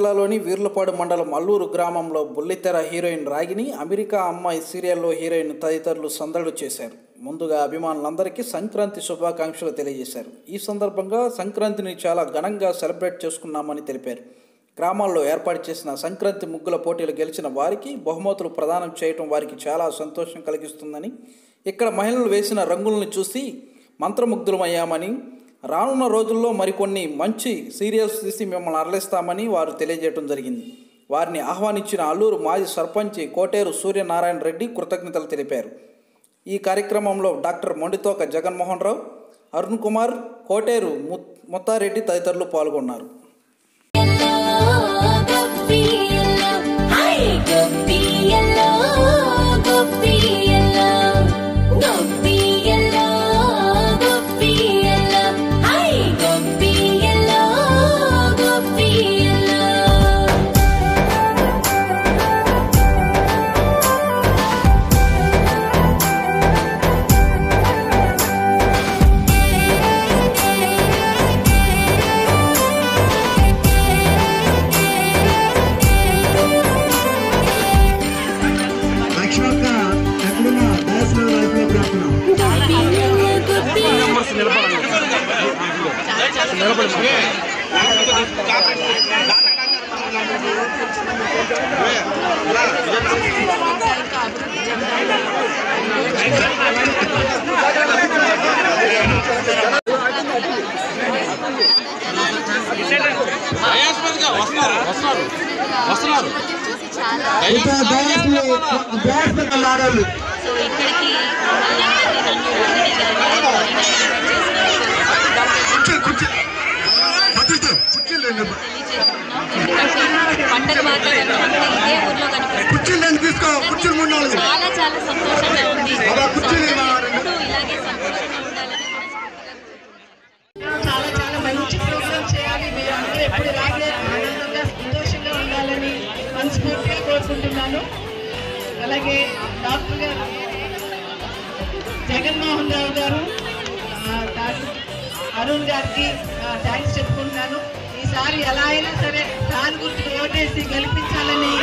జిల్లాలోని వీర్లపాడు మండలం అల్లూరు గ్రామంలో బుల్లితెర హీరోయిన్ రాగిని, అమెరికా అమ్మాయి సీరియల్లో హీరోయిన్ తదితరులు సందడి చేశారు. ముందుగా అభిమానులందరికీ సంక్రాంతి శుభాకాంక్షలు తెలియజేశారు. ఈ సందర్భంగా సంక్రాంతిని చాలా ఘనంగా సెలబ్రేట్ చేసుకున్నామని తెలిపారు. గ్రామాల్లో ఏర్పాటు చేసిన సంక్రాంతి ముగ్గుల పోటీలు గెలిచిన వారికి బహుమతులు ప్రదానం చేయడం వారికి చాలా సంతోషం కలిగిస్తుందని, ఇక్కడ మహిళలు వేసిన రంగులను చూసి మంత్రముగ్ధులమయ్యామని, రానున్న రోజుల్లో మరికొన్ని మంచి సీరియల్స్ తీసి మిమ్మల్ని అరలిస్తామని వారు తెలియజేయడం జరిగింది. వారిని ఆహ్వానించిన అల్లూరు మాజీ సర్పంచ్ కోటేరు సూర్యనారాయణ రెడ్డి కృతజ్ఞతలు తెలిపారు. ఈ కార్యక్రమంలో డాక్టర్ మొండితోక జగన్మోహన్ రావు, అరుణ్ కుమార్, కోటేరు ముత్తారెడ్డి తదితరులు పాల్గొన్నారు. పండగ వాతావరణం అంతా ఇదే ఊర్లో కనిపిస్తుంది. చాలా చాలా సంతోషంగా ఉంది. ఇలాగే సంతోషంగా ఉండాలని చాలా చాలా మంచి ప్రోగ్రామ్ చేయాలి. మీరు అందరూ ఎప్పుడు ఇలాగే ఆనందంగా సంతోషంగా ఉండాలని మనస్ఫూర్తిగా కోరుకుంటున్నాను. అలాగే డాక్టర్ గారు జగన్మోహన్ రావు గారు, డాక్టర్ అరుణ్ గారికి థ్యాంక్స్ చెప్పుకుంటున్నాను. ఈసారి ఎలా అయినా సరే దాని గురించి ఓటేసి గెలిపించాలని